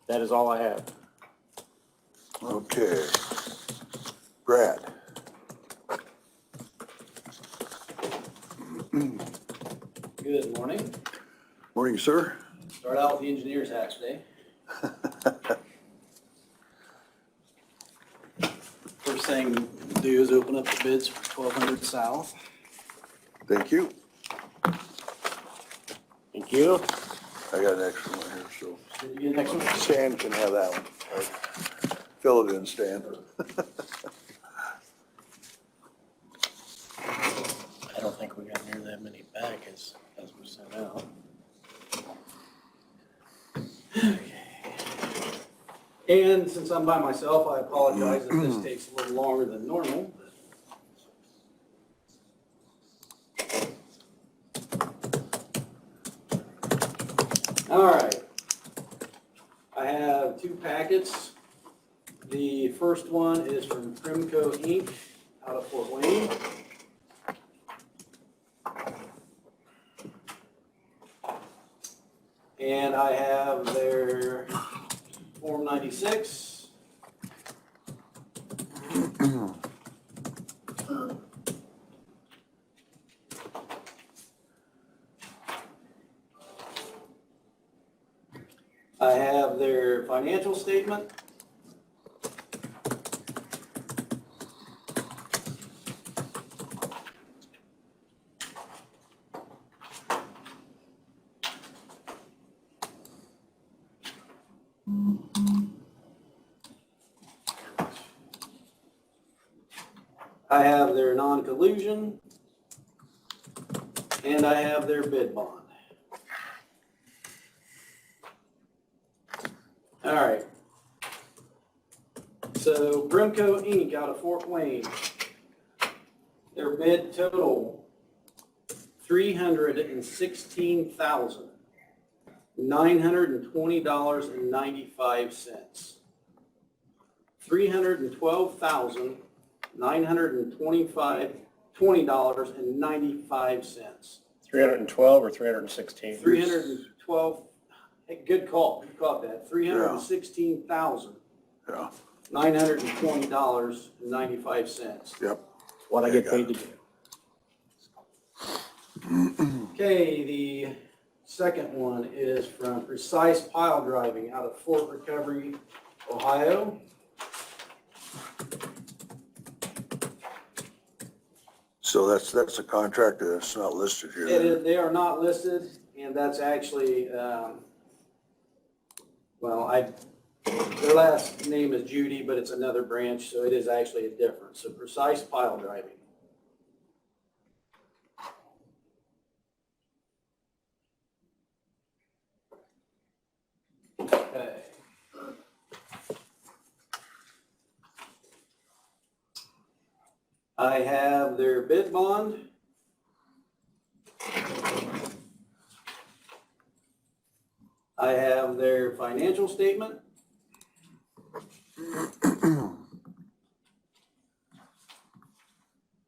That is all I have. Okay. Brad? Good morning. Morning, sir. Start out with the engineer's hat today. First thing to do is open up the bids for 1200 South. Thank you. Thank you. I got an extra one here, so Did you get next one? Stan can have that one. Fill it in, Stan. I don't think we got near that many back as we sent out. Okay. And since I'm by myself, I apologize if this takes a little longer than normal. All right. I have two packets. The first one is from Primco Inc. out of Fort Wayne. And I have their Form 96. I have their financial statement. I have their non-collusion, and I have their bid bond. All right. So Primco Inc. out of Fort Wayne, their bid total $316,920.95. $312,925.20.95. 312 or 316? 312, hey, good call, you caught that, $316,920.95. Yep. What I Yeah, get got paid it. to do. Okay, the second one is from Precise Pile Driving out of Fort Recovery, Ohio. So that's a contractor that's not listed here. It is, they are not listed, and that's actually, their last name is Judy, but it's another branch, so it is actually a difference. So Precise Pile Driving. Okay. I have their bid bond. I have their financial statement.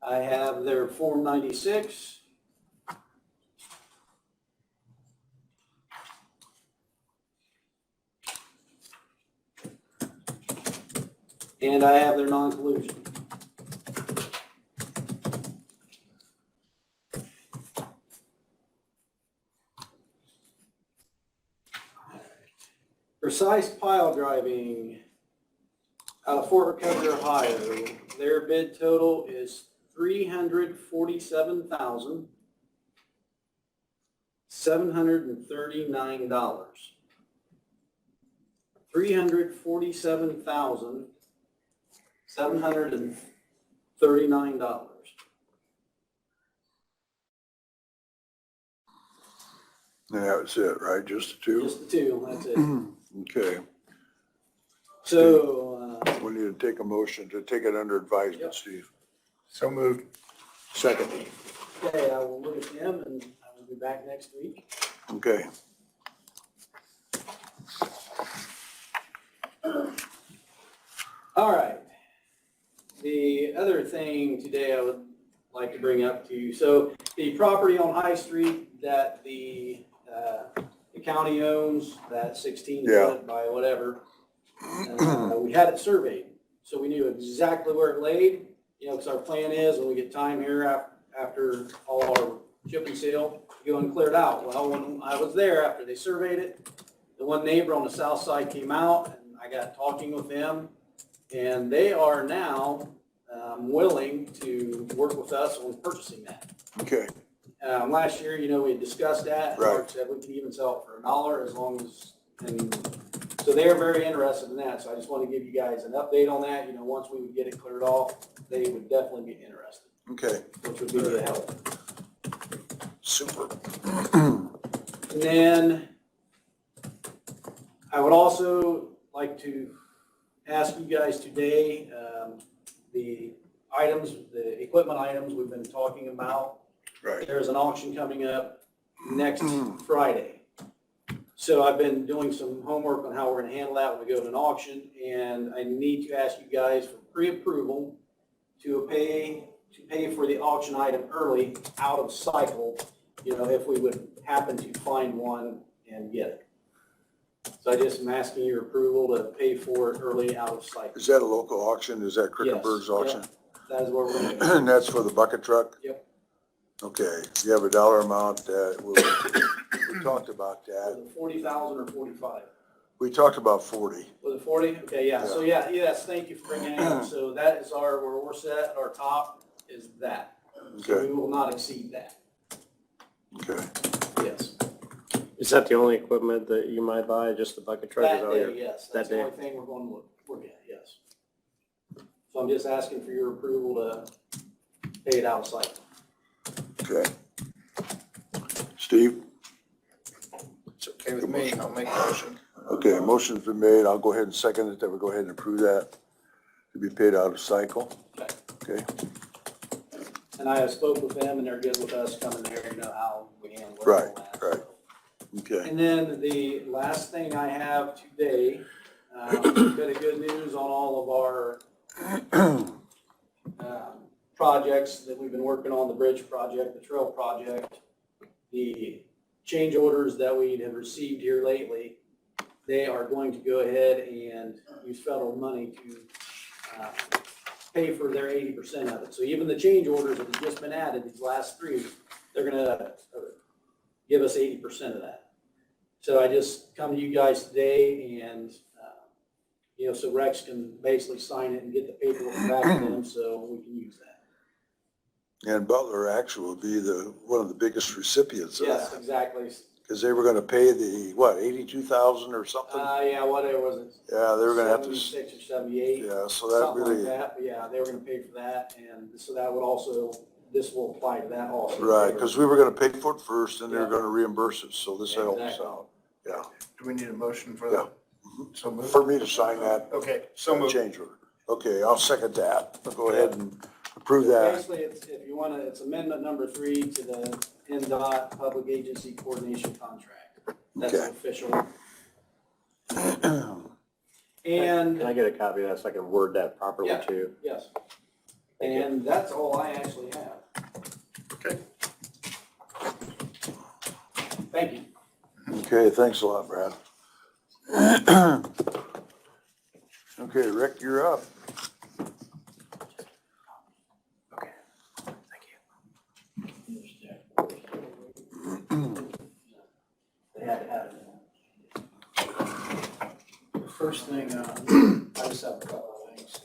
I have their Form 96. And I have their non-collusion. Precise Pile Driving out of Fort Recovery, Ohio. Their bid total is $347,739. $347,739. And that was it, right? Just the two? Just the two, that's it. Okay. So, We need to take a motion to take it under advisement, Yep. Steve. So moved. Second. okay, I will look at them and I will be back next week. Okay. All right. The other thing today I would like to bring up to you, so the property on High Street that the county owns, that 16 Yeah. foot by whatever. We had it surveyed, so we knew exactly where it laid, you know, because our plan is when we get time here after all our chip and seal, go and clear it out. Well, when I was there, after they surveyed it, the one neighbor on the south side came out and I got talking with them, and they are now willing to work with us on purchasing that. Okay, Last year, you know, we had discussed that, and Right. Mark said we could even sell it for $1 as long as, and so they are very interested in that, so I just want to give you guys an update on that, you know, once we would get it cleared off, they would definitely be interested, okay, which would be a help. super. And then I would also like to ask you guys today, the items, the equipment items we've been talking about. Right. There's an auction coming up next Friday. So I've been doing some homework on how we're gonna handle that when we go to an auction, and I need to ask you guys for pre-approval to pay for the auction item early, out of cycle, you know, if we would happen to find one and get it. So I just am asking your approval to pay for it early, out of cycle. Is that a local auction? Is that Crickenberg's Yes, auction? That is where we're gonna go. And that's for the bucket truck? Yep. Okay, you have a dollar amount that, we talked about Was that. it 40,000 or 45? We talked about 40. Was it 40? Okay, yeah, so yes, thank you for bringing it up. So that is where we're set, our top is that. So Okay, we will not exceed that, okay. yes. Is that the only equipment that you might buy, just the bucket truck? Is That all day, your- yes, that that's the day. only thing we're going to look at, yes. So I'm just asking for your approval to pay it out of sight. Okay. Steve? It's okay with me, I'll make a motion. Okay, motion's been made. I'll go ahead and second it, that we go ahead and approve that to be paid out of cycle. Okay. Okay, And I have spoke with them and they're good with us coming there, you know how we handle it. and Right, all that, right. so. okay. And then the last thing I have today, bit of good news on all of our projects that we've been working on, the bridge project, the trail project, the change orders that we have received here lately, they are going to go ahead and use federal money to pay for their 80% of it. So even the change orders that have just been added, these last three, they're gonna give us 80% of that. So I just come to you guys today and, you know, so Rex can basically sign it and get the paperwork back to them so we can use that. And Butler actually will be one of the biggest recipients of Yes, that. exactly. Because they were gonna pay the, what, 82,000 or something? Yeah, whatever was it? Yeah, they were gonna have to, 76 or 78. yeah, so that Something like really, that, but yeah, they were gonna pay for that, and so that would also, this will apply to that also. right, because we were gonna pay for it first, and they were Yeah. gonna reimburse us, so this helps Exactly. out. Yeah, Do we need a motion for Yeah. that? So move. for me to sign that Okay, so move. change order. Okay, I'll second that. I'll go ahead and approve So that. basically, if you wanna, it's amendment number 3 to the NDOT Public Agency Coordination Contract. That's Okay. official. And, Can I get a copy of that so I can word that properly Yeah. too? yes, Thank you. and that's all I actually have. Okay. Thank you. Okay, thanks a lot, Brad. Okay, Rick, you're up. Okay, thank you. They had to have it. First thing, I just have a couple of things.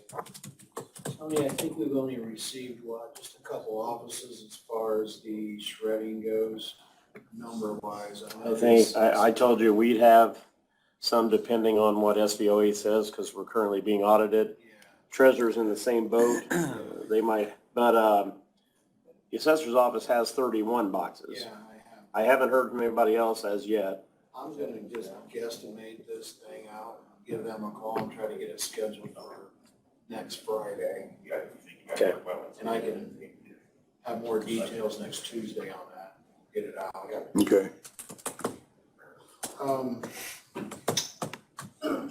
I think we've only received, just a couple offices as far as the shredding goes, number-wise. I think, I told you we'd have some depending on what SVOE says, because we're currently being audited. Yeah, Treasurer's in the same boat, they might, but, the assessor's office has 31 boxes. yeah, I haven't heard from anybody else as yet. I'm gonna just guesstimate this thing out, give them a call and try to get it scheduled for next Friday. Okay. And I can have more details next Tuesday on that, get it out. Okay,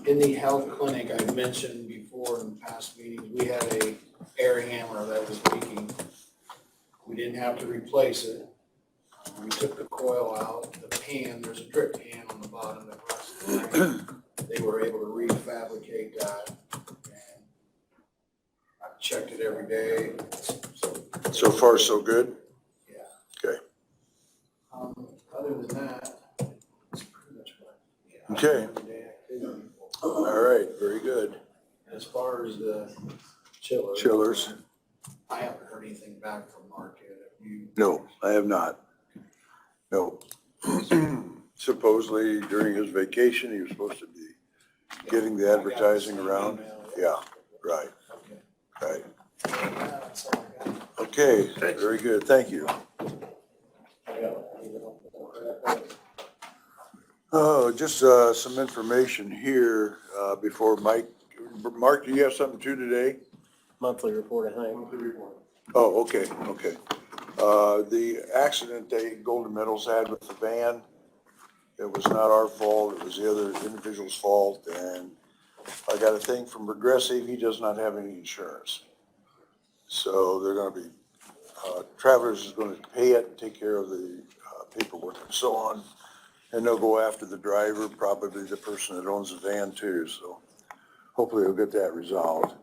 In the health clinic, I mentioned before in past meetings, we had a air hammer that was leaking. We didn't have to replace it. We took the coil out, the pan, there's a drip pan on the far, so good? Yeah. Okay. Other than that, it's pretty much what. yeah, Okay. everyday activity. All right, very good. As far as the chillers. Chillers? I haven't heard anything back from Mark yet. Have you? No, I have not. No. Supposedly during his vacation, he was supposed to be getting the advertising around. Yeah, right, right. Yeah, that's all I got. Okay, very good, thank you. Oh, just some information here before Mike. Mark, do you have something too today? Monthly report, I think. Oh, okay, okay. The accident that Golden Meadows had with the van, it was not our fault, it was the other individual's fault, and I got a thing from Progressive, he does not have any insurance. So they're gonna be, Travelers is gonna pay it, take care of the paperwork and so on, and they'll go after the driver, probably the person that owns the van too, so hopefully they'll get that resolved.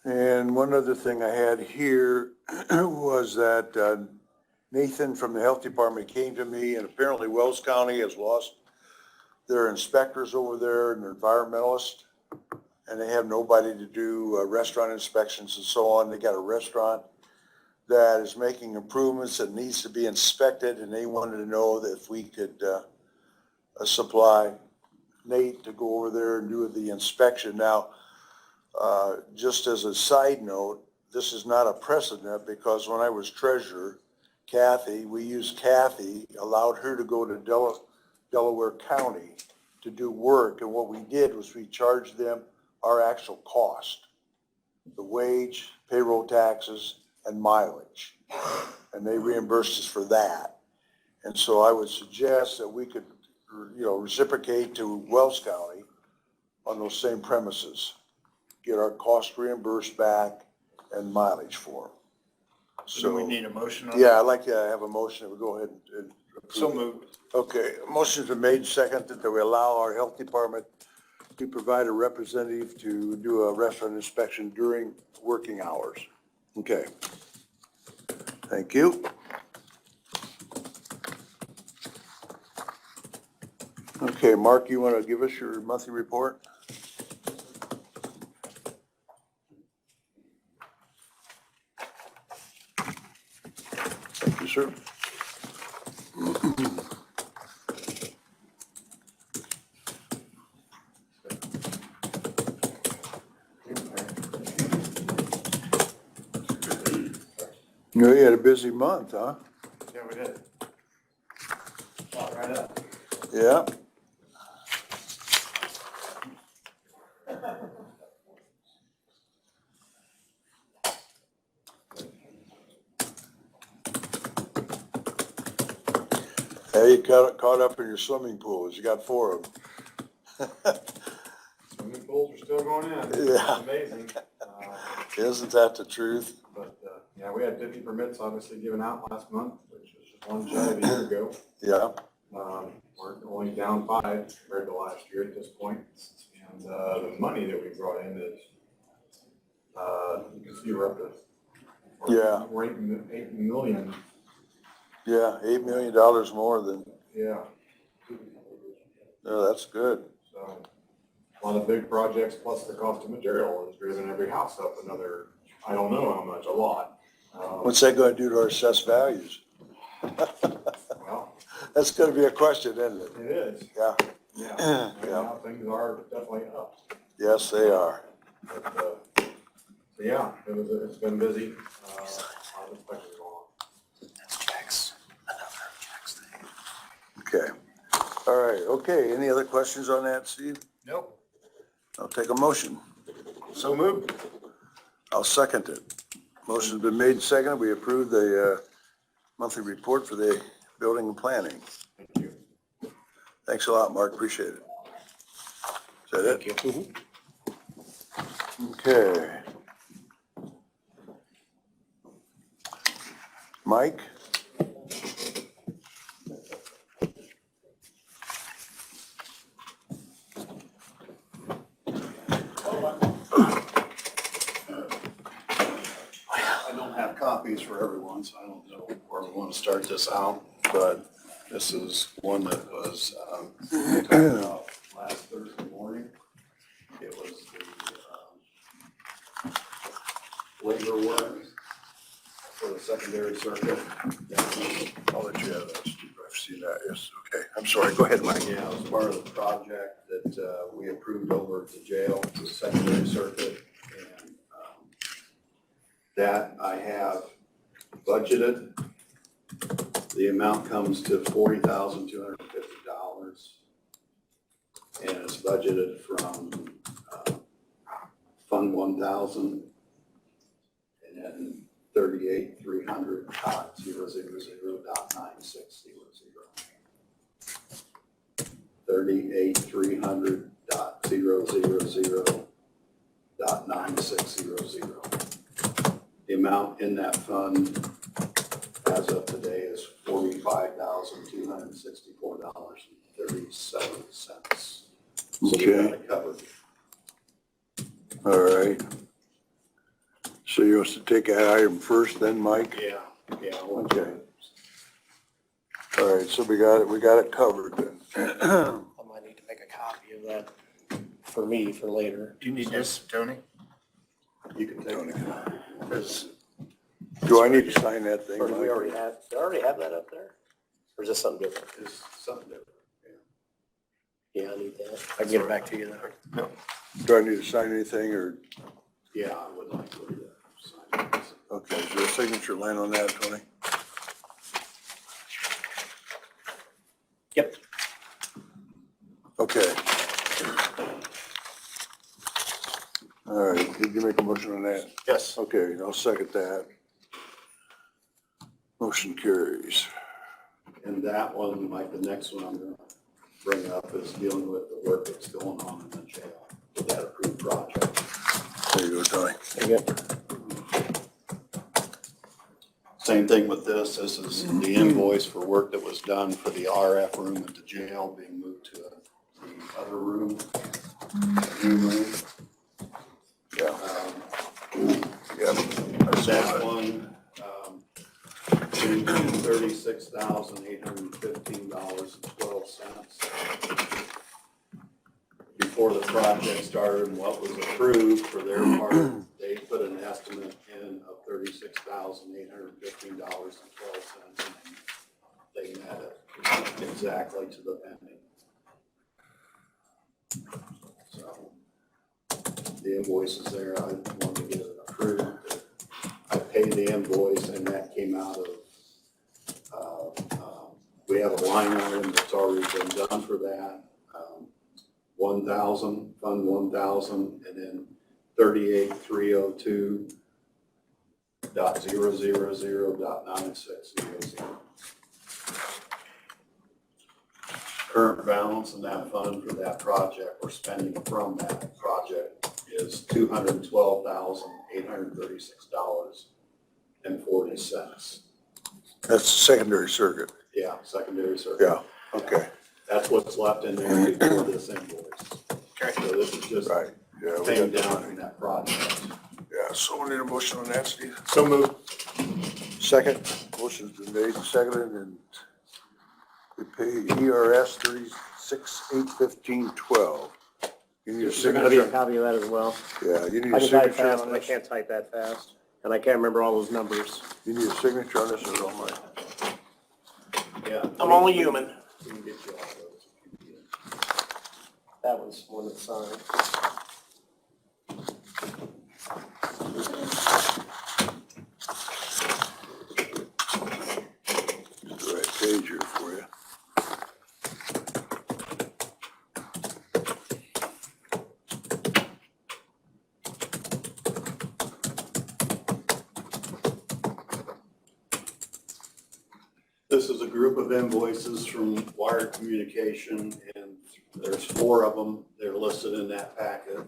And one other thing I had here was that Nathan from the health department came to me, and apparently Wells County has lost their inspectors over there and their environmentalists, and they have nobody to do restaurant inspections and so on. They got a restaurant that is making improvements that needs to be inspected, and they wanted to know that if we could supply Nate to go over there and do the inspection. Now, just as a side note, this is not a precedent, because when I was treasurer, Kathy, we used Kathy, allowed her to go to Delaware County to do work, and what we did was we charged them our actual cost, the wage, payroll taxes, and mileage, and they reimbursed us for that. And so I would suggest that we could, reciprocate to Wells County on those same premises, get our cost reimbursed back and mileage for them. Do we So, need a motion on that? yeah, I'd like to have a motion that we go ahead and approve. So moved. Okay, motion's been made, seconded, that we allow our health department to provide a representative to do a restaurant inspection during working hours. Okay. Thank you. Okay, Mark, you want to give us your monthly report? Thank you, sir. You had a busy month, huh? Yeah, we did. All right up. Yeah. Hey, you caught up in your swimming pools. You got 4 of them. Swimming pools are still going in. Yeah. It's amazing. Isn't that the truth? But, yeah, we had 50 permits obviously given out last month, which was just one shy of a year ago. Yeah. We're only down 5 compared to last year at this point. And, the money that we brought in is, you can see we're up to. Yeah. We're 8 million. Yeah, $8 million more than, Yeah, that's good. so a lot of big projects plus the cost of material has driven every house up another, I don't know how much, a lot. What's that going to do to our assessed values? Well, That's going to be a question, isn't it? it is. Yeah. Yeah, Yeah. right now things are definitely up. Yes, they are. But, so yeah, it's been busy. A lot of inspections going on. Okay. All right. Okay. Any other questions on that, Steve? Nope. I'll take a motion. So moved. I'll second it. Motion's been made and seconded. We approve the monthly report for the building and planning. Thank you. Thanks a lot, Mark. Appreciate it. Is that it? Okay. Mike? I don't have copies copies for everyone, so I don't know where we want to start this out, but this is one that was, talked about last Thursday morning. It was the, labor work for the secondary circuit. I'll let you have that, Steve. I've seen that, yes. Okay, I'm sorry. Go ahead, Mike. Yeah, it was part of the project that, we approved over at the jail, the secondary circuit. And, that I have budgeted. The amount comes to $40,250. And it's budgeted from, Fund 1,000 and then 38,300.000.9600. 38,300.000.9600. The amount in that fund as of today is $45,264.37. So we got it covered. All right. So you want us to take that item first, then Mike? Yeah. Okay. All right, so we got it covered then. I might need to make a copy of that for me for later. Do you need this, Tony? You can take it. Do I need to sign that thing, Or do we Mike? already have, do I already have that up there? Or is this something different? It's something different. Yeah, I need that. I can get it back to you then. Do I need to sign anything or, Yeah, I would like to sign this. okay, is there a signature line on that, Tony? Yep. Okay. All right, did you make a motion on that? Yes. Okay, I'll second that. Motion carries. And that one, like the next one I'm gonna bring up is dealing with the work that's going on in the jail with that approved project. There you go, Tony. There you go. Same thing with this. This is the invoice for work that was done for the RF room at the jail being moved to the other room, a new room. Yeah. That one, $36,815.12. Before the project started and what was approved for their part, they put an estimate in of $36,815.12. They met it exactly to the penny. So the invoice is there. I wanted to get it approved. I paid the invoice and that came out of, we have a line item that's already been done for that. 1,000, Fund 1,000, and then 38,302.000.9600. Current balance in that fund for that project, or spending from that project, is $212,836.40. That's the secondary circuit. Yeah, secondary circuit. Yeah, okay, That's what's left in there before this invoice. So this is just right. Yeah, we paying got the down money. from that project. Yeah, so we need a motion on that, Steve? So moved. Second, motion's been made and seconded, and we pay ERS 36,815.12. You need a There's gonna be a signature? copy of that as well. Yeah, you need I a can type signature fast, on but I this? can't type that fast. And I can't remember all those numbers. You need a signature on this or don't mind? Yeah. I'm only human. We can get you all those. That one's one that's signed. Get the right page here for you. This is a group of invoices from Wired Communication, and there's 4 of them. They're listed in that packet.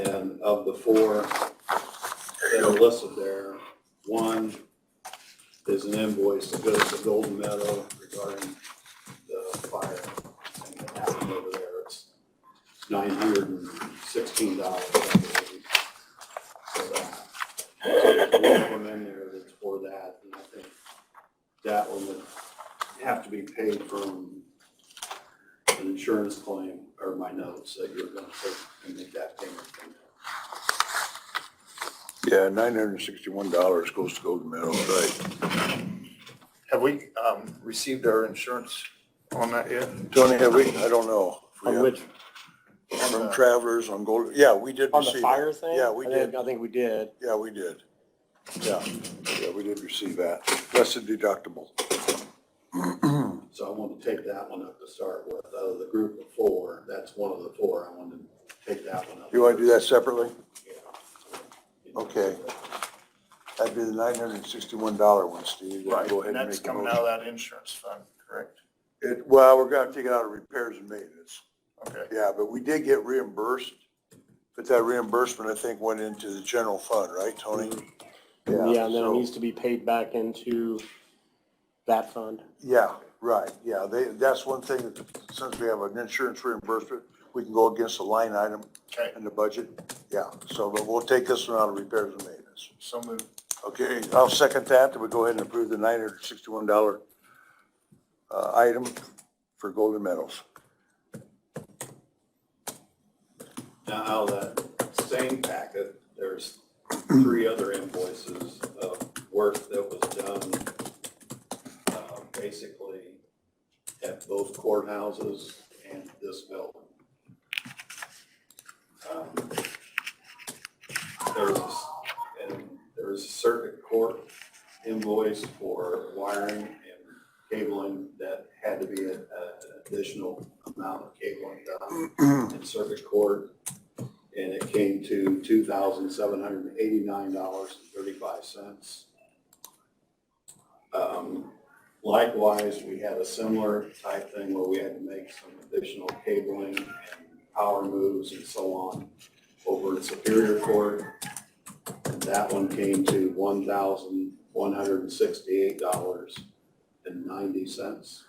And of the 4 that are listed there, one is an invoice that goes to Golden Meadow regarding the fire thing that happened over there. It's $916, I believe, for that. So there's one from in have to be paid from an insurance claim or my notes that you're gonna take and make that payment. Yeah, $961 goes to Golden Meadows, right? Have we, received our insurance on that yet? Tony, have we, I don't know. if we On have- which, From Travelers on Golden, yeah, we did on receive the it. fire thing? Yeah, we did. I think we did. Yeah, we did. Yeah, we did receive that. That's a deductible. So I want to take that one up to start with. Out of the group of four, that's one of the four. I wanted to take that one up. You want to do that separately? Yeah. Okay. That'd be the $961 one, Steve. Right, Go ahead and and that's make a coming motion. out of that insurance fund, correct? Well, we're gonna take it out of repairs and maintenance. Okay. Yeah, but we did get reimbursed. But that reimbursement, I think, went into the general fund, right, Tony? Yeah, and then it so- needs to be paid back into that fund. Yeah, right, yeah, that's one thing, that since we have an insurance reimbursement, we can go against the line item Okay, in the budget. Yeah, so, but we'll take this one out of repairs and maintenance. so moved. Okay, I'll second that, we go ahead and approve the $961 item for Golden Meadows. Now, out of that same packet, there's three other invoices of work that was done, basically at both courthouses and this building. There's a circuit court invoice for wiring and cabling that had to be an additional amount of cabling done in circuit court. And it came to $2,789.35. Likewise, we had a similar type thing where we had to make some additional cabling and power moves and so on over at Superior Court. And that one came to $1,168.90.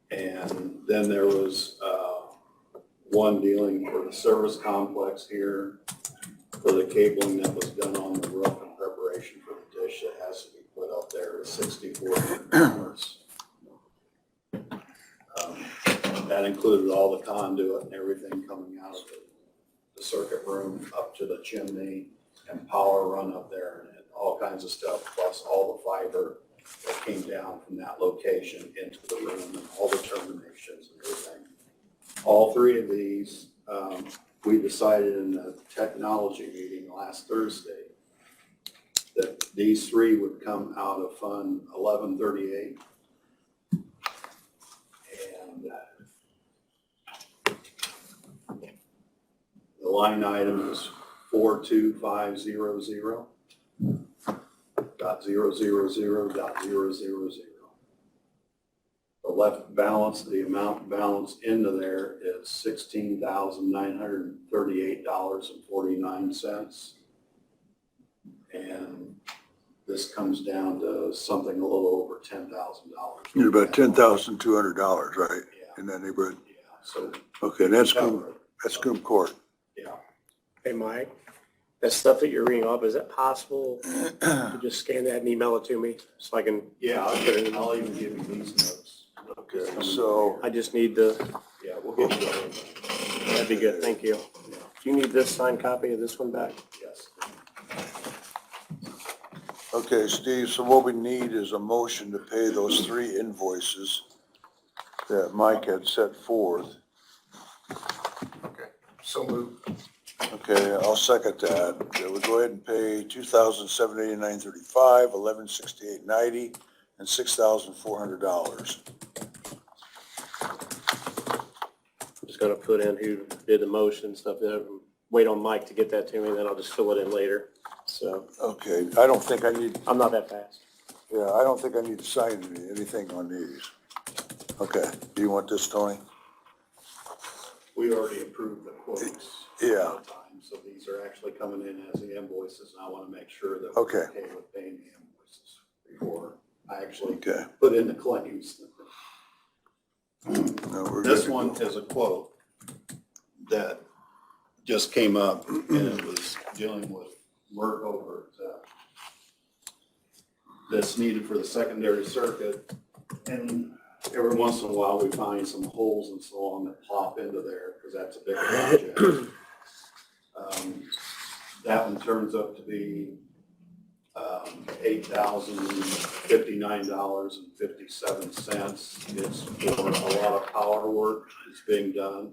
And then there was one dealing for the service complex here for the cabling that was done on the roof in preparation for the dish that has to be put up there at $6,400. That included all the conduit and everything coming out of the circuit room up to the chimney and power run up there and all kinds of stuff, plus all the fiber that came down from that location into the room and all the terminations and everything. All three of these, we decided in the technology meeting last Thursday that these three would come out of Fund 1138. And the line item is 42500. .000.000. The left balance, the amount balanced into there is $16,938.49. And this comes down to something a little over $10,000. You're about $10,200, right? Yeah, In that neighborhood? yeah, so, Okay, that's Coombe Court. yeah. Hey, Mike, that stuff that you're reading off, is it possible to just scan that and email it to me so I can, Yeah, I'll even give you these notes. Okay, so, I just need the, Yeah, we'll get you that. that'd be good, thank you. Do you need this signed copy of this one back? Yes. okay, Steve, so what we need is a motion to pay those three invoices that Mike had set forth. Okay, so moved. Okay, I'll second that. We'll go ahead and pay $2,789.35, $1,168.90, and $6,400. I'm just gonna put in who did the motion and stuff, wait on Mike to get that to me, then I'll just fill it in later. So, Okay, I don't think I need, I'm not that fast. yeah, I don't think I need to sign anything on these. Okay, do you want this, Tony? We already approved the quotes. Yeah. So these are actually coming in as the invoices, and I want to make sure that Okay. we're okay with paying the invoices before I actually Okay. put in the claims. No, we're This good to one go. is a quote that just came up, and it was dealing with work over at that's needed for the secondary circuit. And every once in a while, we find some holes and so on that plop into there, because that's a big project. That one turns up to be $8,059.57. It's for a lot of power work that's being done,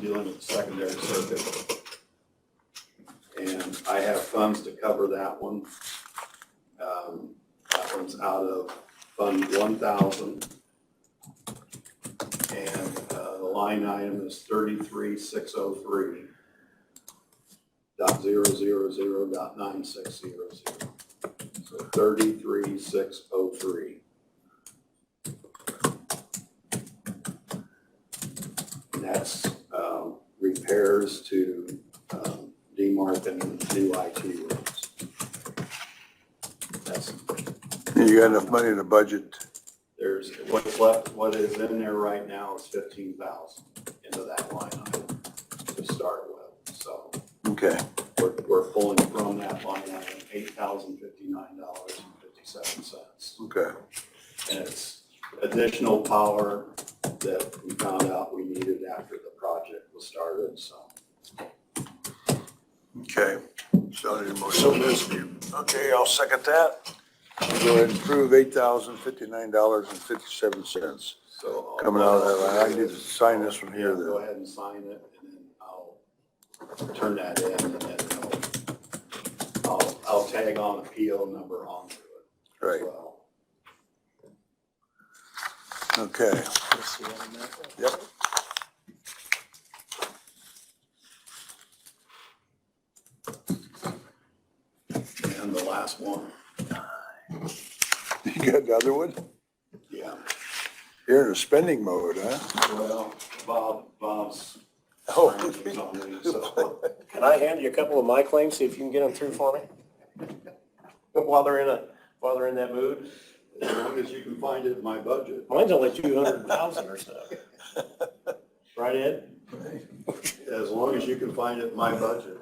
dealing with the secondary circuit. And I have funds to cover that one. That one's out of Fund 1,000. And the line item is 33,603.000.9600. So 33,603. And that's repairs to DMARC and new IT rooms. That's, You got enough money in the budget? there's, what's left, what is in there right now is 15,000 into that line item to start with. So Okay, we're pulling from that line item $8,059.57. okay. And it's additional power that we found out we needed after the project was started, so. Okay, so I need a motion. Okay, I'll second that. Go ahead and approve $8,059.57 So coming out of that line. I need to sign this one Yeah, here go then. ahead and sign it, and then I'll turn that in, and then I'll tag on a PO number onto it as Right, well. okay. Yep. And the last one, You got another one? yeah, You're in a spending mode, huh? well, Bob's Oh. signing on me, so. Can I hand you a couple of my claims, see if you can get them through for me? While they're in that mood? As long as you can find it in my budget. Mine's only 200,000 or so. Right, Ed? As long as you can find it in my budget.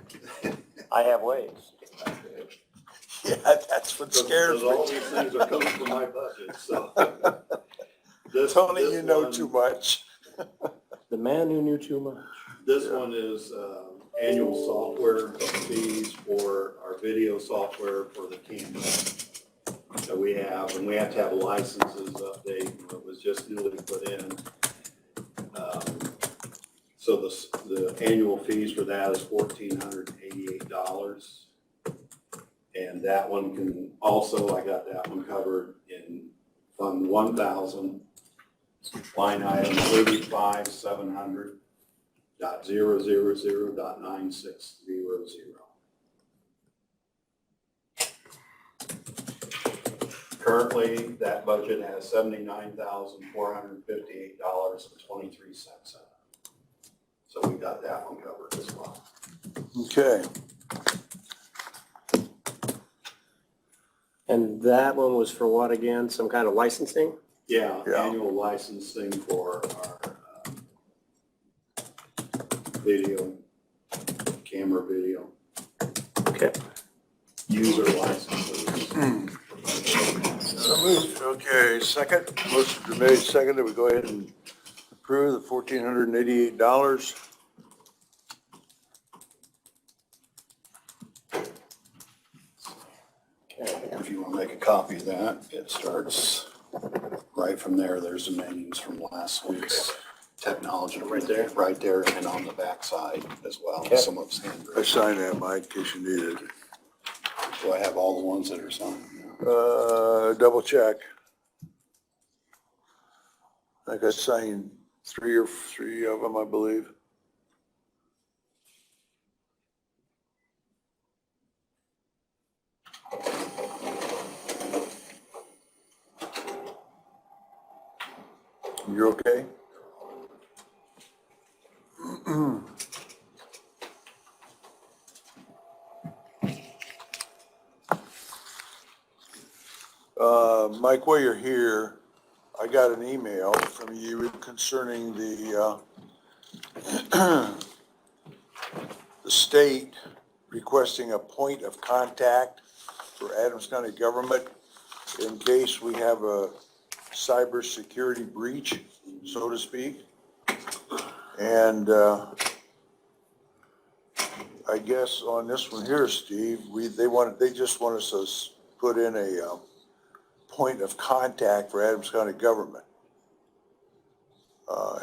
I have ways. Yeah, that's what scares Because all me. these things are coming from my budget, so. Tony, This you know one- too much. The man who knew too much. This one is annual software fees for our video software for the camera that we have, and we have to have licenses update. It was just newly put in. So the annual fees for that is $1,488. And that one can also, I got that one covered in Fund 1,000, line item 35,700.000.9600. Currently, that budget has $79,458.23 in it. So we got that one covered as well. Okay, And that one was for what again? Some kind of licensing? Yeah, Yeah. annual licensing for our video, camera video, Okay. user licenses. okay, second, motion been made, second, that we go ahead and approve the $1,488. If you want to make a copy of that, it starts right from there. There's the menus from last week's technology. Right there? Right there, and on the back side as well. Okay. Some of it's I handwritten. signed that, Mike, in case you need it. Do I have all the ones that are signed? Double check. I think I signed three of them, I believe. You're okay? Mike, while you're here, I got an email from you concerning the the state requesting a point of contact for for Adams County government in case we have a cybersecurity breach, so to speak. And I guess on this one here, Steve, they just want us to put in a point of contact for Adams County government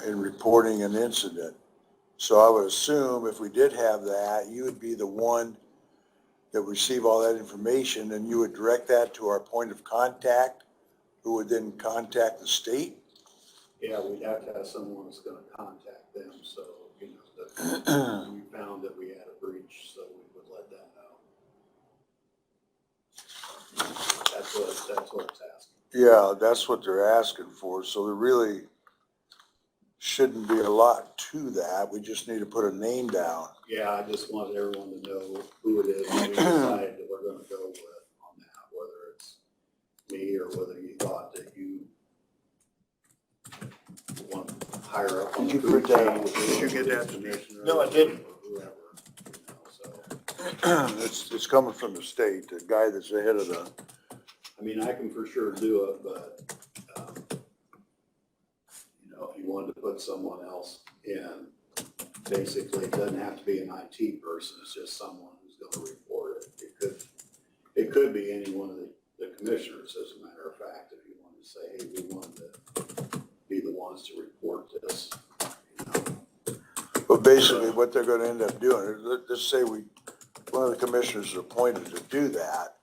in reporting an incident. So I would assume if we did have that, you would be the one that would receive all that information, and you would direct that to our point of contact, who would then contact the state. Yeah, we'd have to have someone that's gonna contact them, so, you know, that we found that we had a breach, so we would let them know. That's what it's asking. Yeah, that's what they're asking for, so there really shouldn't be a lot to that. We just need to put a name down. Yeah, I just want everyone to know who it is we decide that we're gonna go with on that, whether it's me or whether you thought that you want higher up on the Did you food put that- chain. did you get that? Commissioner No, I didn't. or whoever, you know, so. It's coming from the state, the guy that's the head of the, I mean, I can for sure do it, but, you know, if you wanted to put someone else in, basically, it doesn't have to be an IT person, it's just someone who's gonna report it. It could be any one of the commissioners, as a matter of fact, if you wanted to say, hey, we wanted to be the ones to report this, you know. but basically what they're gonna end up doing, let's say one of the commissioners is appointed to do that,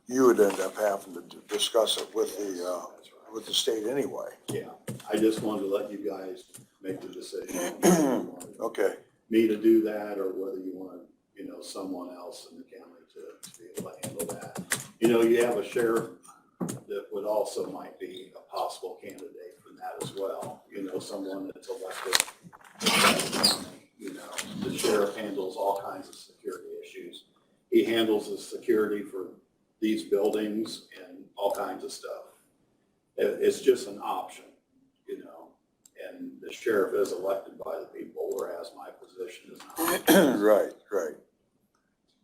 you would end up having to discuss it with That's the right. state anyway. Yeah, I just wanted to let you guys make the decision on whether you wanted Okay, me to do that, or whether you want, you know, someone else in the county to be able to handle that. You know, you have a sheriff that would also might be a possible candidate for that as well, you know, someone that's elected. You know, the sheriff handles all kinds of security issues. He handles the security for these buildings and all kinds of stuff. It's just an option, you know, and the sheriff is elected by the people, whereas my position is not. right.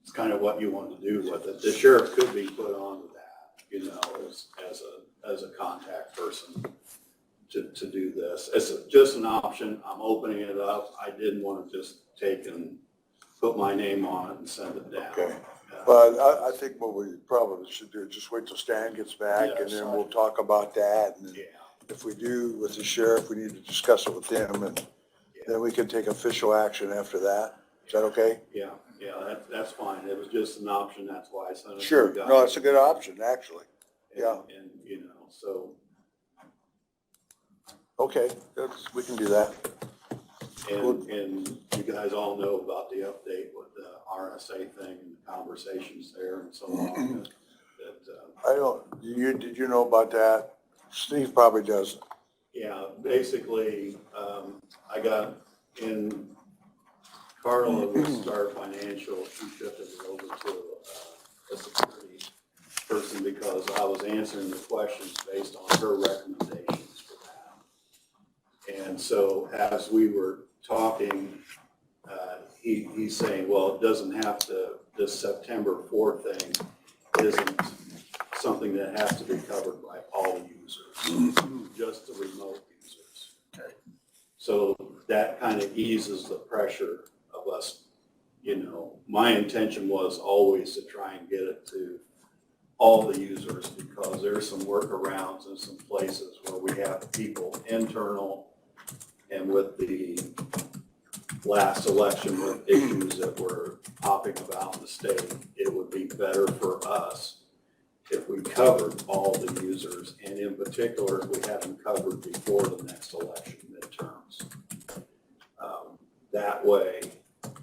It's kind of what you want to do with it. The sheriff could be put on with that, you know, as a contact person to do this. It's just an option. I'm opening it up. I didn't want to just take and put my name on it and send it down. Okay. But I think what we probably should do is just wait till Stan gets back, and then we'll talk about that. And then Yeah, if we do with the sheriff, we need to discuss it with him, and then we can take official action after that. Is that okay? yeah, that's fine. It was just an option. That's why I sent it to Sure. you guys. No, it's a good option, actually. Yeah. And, you know, so, Okay, we can do that. and you guys all know about the update with the RSA thing and the conversations there and so on. Did you know about that? Steve probably doesn't. Yeah, basically, I got in, Carla with Star Financial, she shifted it over to a security person because I was answering the questions based on her recommendations for that. And so as we were talking, he's saying, well, it doesn't have to, this September 4th thing isn't something that has to be covered by all users, just the remote users. Okay. So that kind of eases the pressure of us, you know. My intention was always to try and get it to all the users because there's some workarounds in some places where we have people internal, and with the last election with issues that were popping about in the state, it would be better for us if we covered all the users, and in particular, if we had them covered before the next election midterms. That way,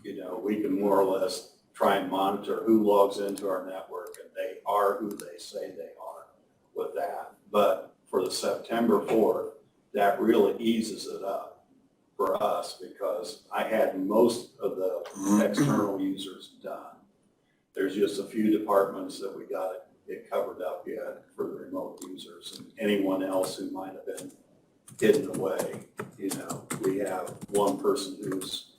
you know, we can more or less try and monitor who logs into our network, and they are who they say they are with that. But for the September 4th, that really eases it up for us because I had most of the external users done. There's just a few departments that we got to get covered up yet for the remote users, and anyone else who might have been hidden away. You know, we have one person who's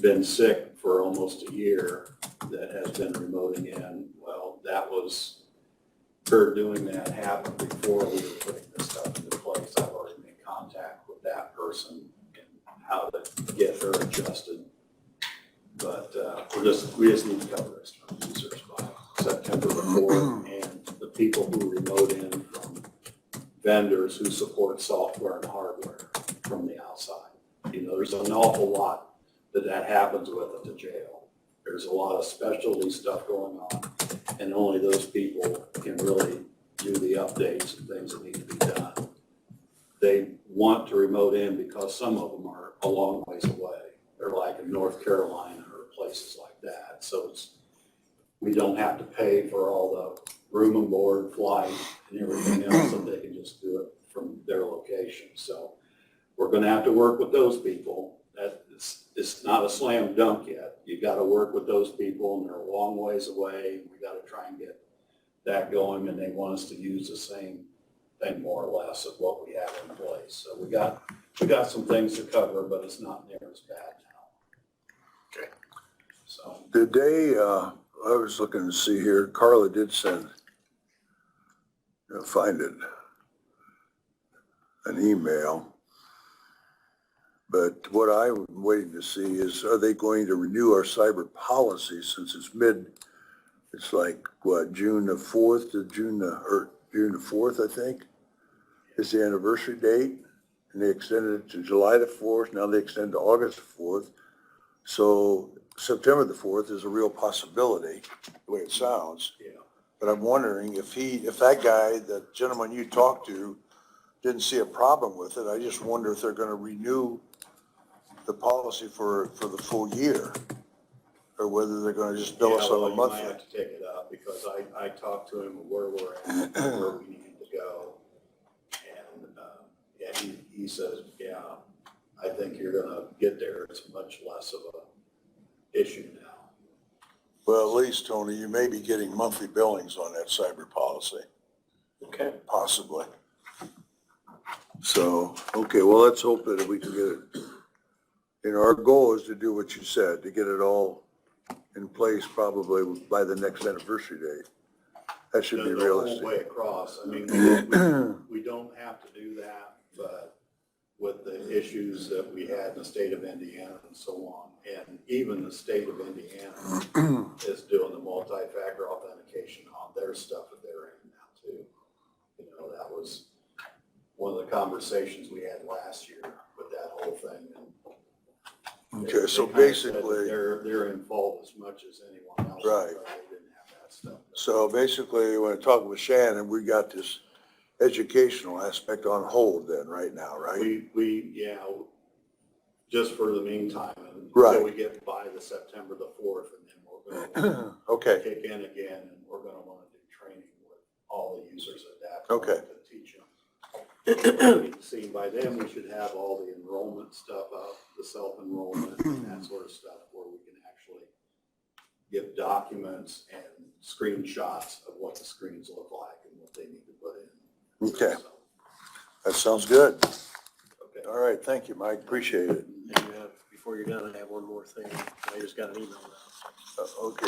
been sick for almost a year that has been remoting in. Well, that was her doing that happened before we were putting this stuff into place. I've already made contact with that person and how to get her adjusted. But, we just need to cover this from users by September the 4th, and the people who remote in from vendors who support software and hardware from the outside. You know, there's an awful lot that happens with at the jail. There's a lot of specialty stuff going on, and only those people can really do the updates and things that need to be done. They want to remote in because some of them are a long ways away. They're like in North Carolina or places like that. So we don't have to pay for all the room and board, flight, and everything else, and they can just do it from their location. So we're gonna have to work with those people. It's not a slam dunk yet. You gotta work with those people, and they're a long ways away. We gotta try and get that going, and they want us to use the same thing more or less of what we have in place. So we got some things to cover, but it's not near as bad now. Okay. So, Did they, I was looking to see here, Carla did send, find it, an email. But what I'm waiting to see is, are they going to renew our cyber policy since it's like, what, June the 4th to June the 4th, I think, is the anniversary date. And they extended it to July the 4th, now they extend to August the 4th. So September the 4th is a real possibility, the way it sounds. yeah. But I'm wondering if that guy, the gentleman you talked to, didn't see a problem with it. I just wonder if they're gonna renew the policy for the full year, or whether they're gonna just bill us Yeah, well, on a you might monthly. have to take it up, because I talked to him where we're at, where we need to go. And, yeah, he says, yeah, I think you're gonna get there. It's much less of a issue now. Well, at least, Tony, you may be getting monthly billings on that cyber policy, Okay. possibly. So, okay, well, let's hope that we can get it. You know, our goal is to do what you said, to get it all in place probably by the next anniversary date. That should be The whole realistic. way across. I mean, we don't have to do that, but with the issues that we had in the state of Indiana and so on, and even the state of Indiana is doing the multi-factor authentication on their stuff at their end now too. You know, that was one of the conversations we had last year with that whole thing. And Okay, so they kinda said that basically, they're in fault as much as anyone else. Right. but They didn't have that stuff. so basically, when I talk with Shannon, we got this educational aspect on hold then, right now, right? Yeah, just for the meantime, Right. until we get by the September the 4th, and then we're gonna Okay, kick in again, and we're gonna wanna do training with all the users at that point Okay. to teach them. See, by then, we should have all the enrollment stuff up, the self-enrollment and that sort of stuff, where we can actually give documents and screenshots of what the screens look like and what they need to put in. okay, So, that sounds good. okay. All right, thank you, Mike, appreciate it. And you have, before you're done, I have one more thing. I just got an email now. Okay,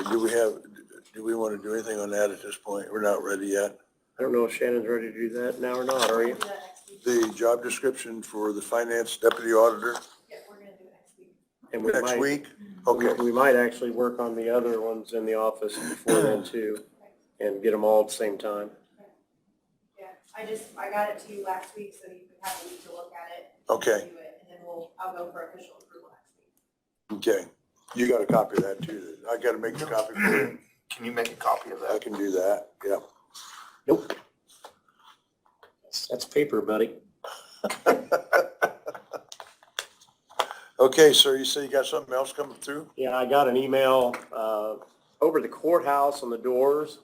do we want to do anything on that at this point? We're not ready yet. I don't know if Shannon's ready to do that now or not, are you? The job description for the finance deputy auditor Yeah, we're gonna do it next week. And we next might, week? Okay, we might actually work on the other ones in the office before then too, and get them all at the same time. Yeah, I got it to you last week, so you could have a week to look at it. okay, Do it, and then I'll go for official approval next week. okay. You got a copy of that too? I got to make a copy for you. Can you make a copy of I that? can do that, yeah. Nope. That's paper, buddy. Okay, sir, you said you got something else coming through? Yeah, I got an email, over the courthouse on the doors.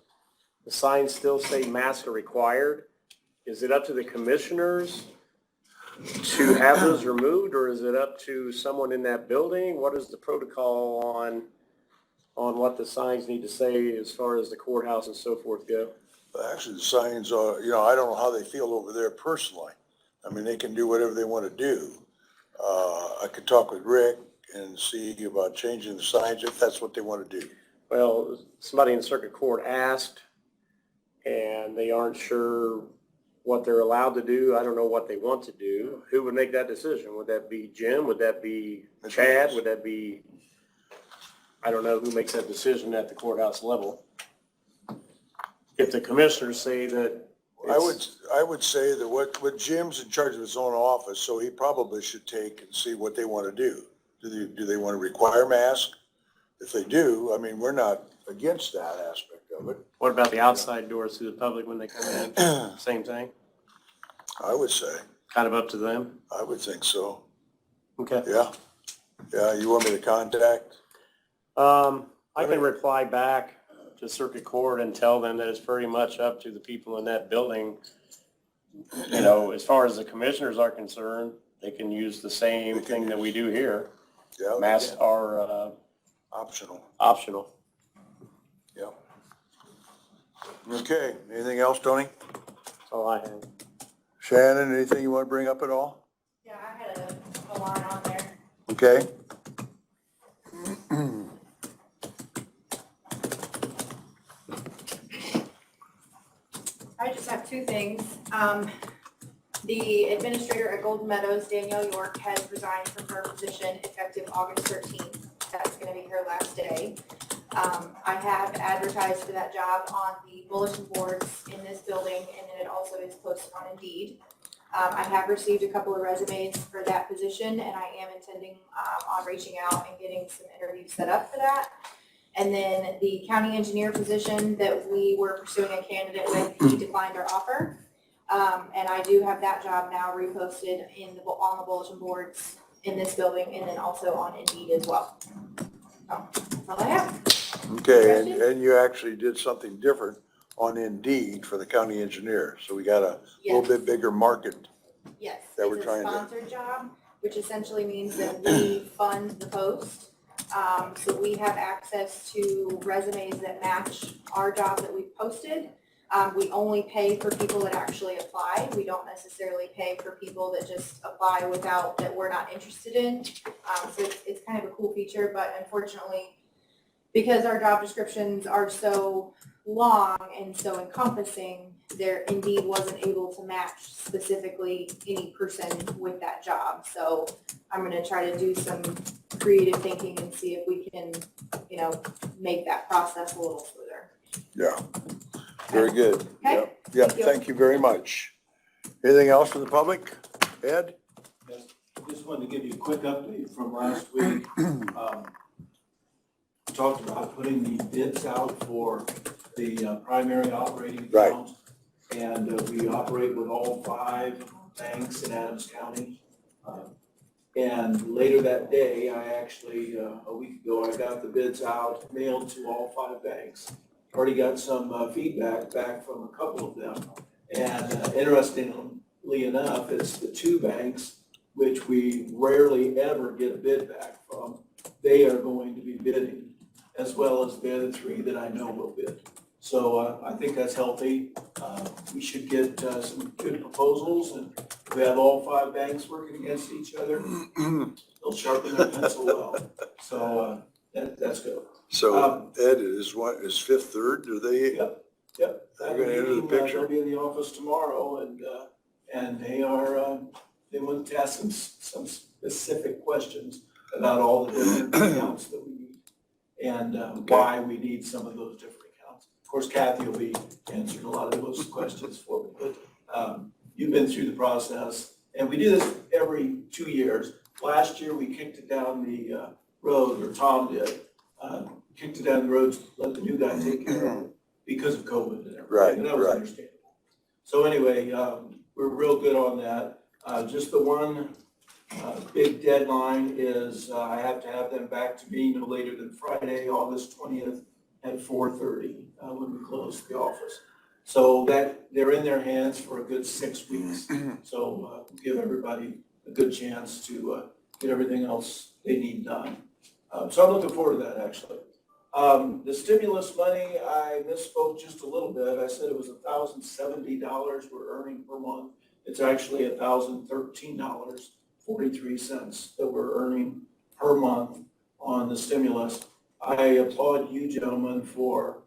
The signs still say masks are required. Is it up to the commissioners to have those removed, or is it up to someone in that building? What is the protocol on what the signs need to say as far as the courthouse and so forth go? Actually, the signs are, I don't know how they feel over there personally. I mean, they can do whatever they want to do. I could talk with Rick and see about changing the signs if that's what they want to do. Well, somebody in circuit court asked, and and they aren't sure what they're allowed to do. I don't know what they want to do. Who would make that decision? Would that be Jim? Would that be Chad? Would that be, I don't know who makes that decision at the courthouse level. If the commissioners say that I would say that what Jim's in charge of his own office, so he probably should take and see what they want to do. Do they want to require masks? If they do, I mean, we're not against that aspect of it. what about the outside doors to the public when they come in? Same thing? I would say, Kind of up to them? I would think so. Okay. Yeah. Yeah, you want me to contact? I can reply back to circuit court and tell them that it's pretty much up to the people in that building. You know, as far as the commissioners are concerned, they can use the same thing that we do here. Yeah. Masks are Optional. optional. Yeah. Okay, anything else, Tony? That's all I have. Shannon, anything you want to bring up at all? Yeah, I had a line on there. Okay. I just have two things. The administrator at Golden Meadows, Danielle York, has resigned from her position effective August 13th. That's gonna be her last day. I have advertised for that job on the bulletin boards in this building, and then it also is posted on Indeed. I have received a couple of resumes for that position, and I am intending on reaching out and getting some interviews set up for that. And then the county engineer position that we were pursuing a candidate with, he declined our offer. And I do have that job now reposted on the bulletin boards in this building, and then also on Indeed as well. So, that's all I have. Okay, and you actually did something different on Indeed for the county engineer, so we got a little Yes. bit bigger market. Yes, that we're it's a trying to- sponsored job, which essentially means that we fund the post. So we have access to resumes that match our job that we've posted. We only pay for people that actually apply. We don't necessarily pay for people that just apply that we're not interested in. So it's kind of a cool feature, but unfortunately, because our job descriptions are so long and so encompassing, Indeed wasn't able to match specifically any person with that job. So I'm gonna try to do some creative thinking and see if we can, make that process a little smoother. Yeah, very good. Okay, Yep. Yeah, thank you. thank you very much. Anything else from the public? Ed? Just wanted to give you a quick update from last week. Talked about putting the bids out for the primary operating Right. account. And we operate with all 5 banks in Adams County. And later that day, I actually, a week ago, I got the bids out, mailed to all 5 banks. Already got some feedback back from a couple of them. And interestingly enough, it's the 2 banks, which we rarely ever get a bid back from. They are going to be bidding, as well as the other 3 that I know will bid. So I think that's healthy. We should get some good proposals, and if we have all 5 banks working against each other, they'll sharpen their pencil well. So that's good. So Ed, is Fifth Third, do they? Yep. They're gonna enter the picture. They'll be in the office tomorrow, and they want to ask some specific questions about all the different accounts that we need, and why we need some of those different accounts. Of course, Kathy will be answering a lot of those questions for me, but you've been through the process, and we do this every 2 years. Last year, we kicked it down the road, or Tom did, kicked it down the road, let the new guy take care of it because of COVID and everything. Right, And that was right. understandable. So anyway, we're real good on that. Just the one big deadline is I have to have them back to me no later than Friday, August 20th at 4:30 when we close the office. So that they're in their hands for a good 6 weeks. So give everybody a good chance to get everything else they need done. So I'm looking forward to that, actually. The stimulus money, I misspoke just a little bit. I said it was $1,070 we're earning per month. It's actually $1,013.43 that we're earning per month on the stimulus. I applaud you gentlemen for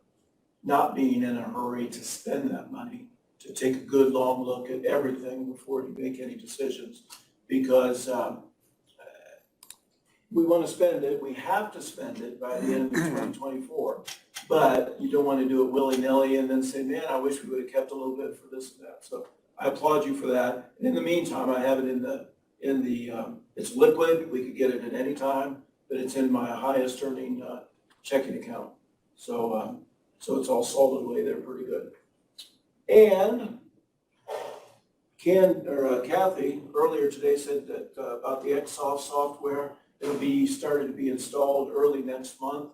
not being in a hurry to spend that money, to take a good long look at everything before you make any decisions. Because we want to spend it, we have to spend it by the end of 2024. But you don't want to do it willy-nilly and then say, man, I wish we would have kept a little bit for this and that. So I applaud you for that. In the meantime, I have it in the, it's liquid, we could get it at any time, but it's in my highest earning checking account. So, so it's all solid away there pretty good. And Kathy earlier today said that about the Xsoft software, it'll be started to be installed early next month.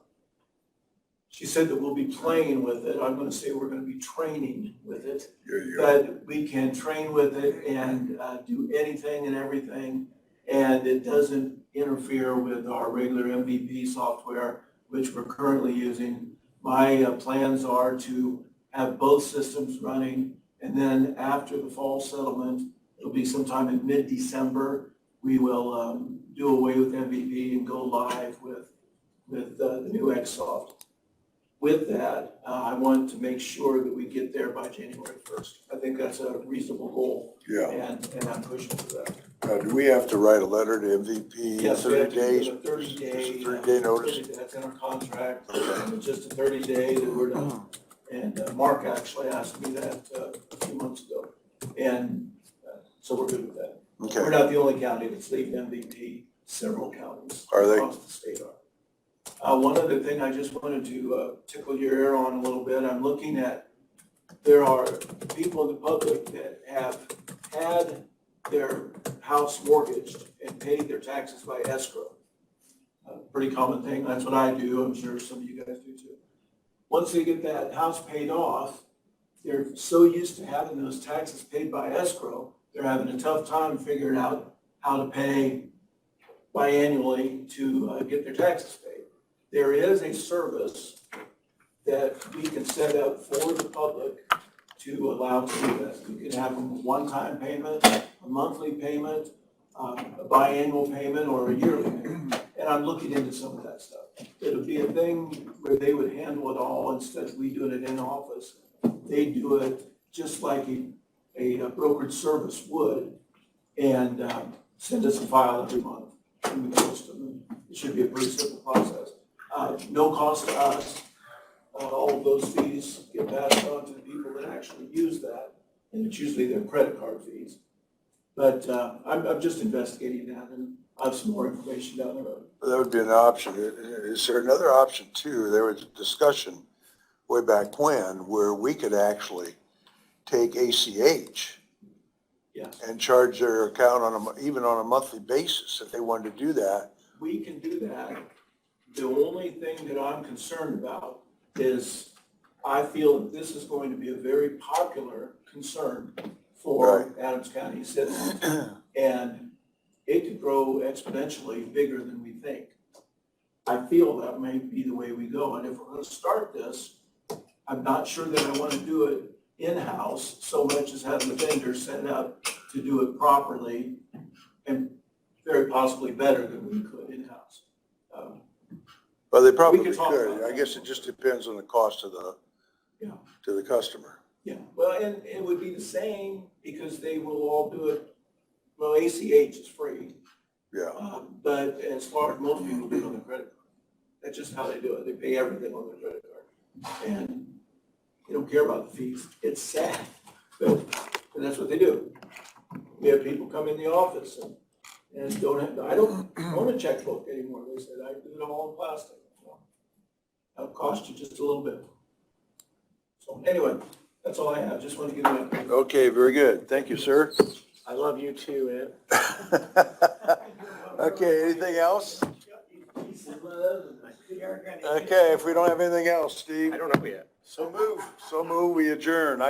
She said that we'll be playing with it. I'm gonna say we're gonna be training with it. But we can train with it and do anything and everything. And it doesn't interfere with our regular MVP software, which we're currently using. My plans are to have both systems running. And then after the fall settlement, it'll be sometime in mid-December, we will do away with MVP and go live with the new Xsoft. With that, I want to make sure that we get there by January 1st. I think that's a reasonable goal. Yeah. And I'm pushing for that. Do we have to write a letter to MVP? Yes, we have 30 to days? give a 30-day. Just a 30-day notice? That's in our contract. It's just a 30-day that we're done. And Mark actually asked me that a few months ago. And so we're good with that. Okay. We're not the only county that's leaving MVP. Several counties Are they? across the state are. One other thing I just wanted to tickle your ear on a little bit, I'm looking at, there are people in the public that have had their house mortgaged and paid their taxes by escrow. A pretty common thing, that's what I do, I'm sure some of you guys do too. Once they get that house paid off, they're so used to having those taxes paid by escrow, they're having a tough time figuring out how to pay biannually to get their taxes paid. There is a service that we can set up for the public to allow to do that. You can have a one-time payment, a monthly payment, a biannual payment, or a yearly payment. And I'm looking into some of that stuff. It'll be a thing where they would handle it all instead of we doing it in office. They do it just like a brokerage service would, and send us a file every month. And we post them. It should be a pretty simple process. No cost to us. All of those fees get passed on to the people that actually use that, and it's usually their credit card fees. But I'm just investigating that, and I have some more information down the road. That would be an option. Is there another option too? There was a discussion way back when where we could actually take ACH Yes, and charge their account even on a monthly basis if they wanted to do that. we can do that. The only thing that I'm concerned about is I feel that this is going to be a very popular concern for Adams County citizens. And it could grow exponentially bigger than we think. I feel that may be the way we go. And if we're going to start this, I'm not sure that I want to do it in-house so much as having the vendor set up to do it properly and very possibly better than we could in-house. Well, they probably could talk about could. I that. guess it just depends on the cost to Yeah. the customer. Yeah, well, and it would be the same because they will all do it, well, ACH is free. Yeah. But as far as most people do it on their credit card, that's just how they do it. They pay everything on their credit card. And they don't care about the fees. It's sad, but that's what they do. We have people come in the office and I don't own a checkbook anymore. They said, I do it all in plastic. That'll cost you just a little bit. So anyway, that's all I have. Just want to give you an update. Okay, very good. Thank you, sir. I love you too, Ed. Okay, anything else? Okay, if we don't have anything else, Steve. I don't know yet. So move, we adjourn.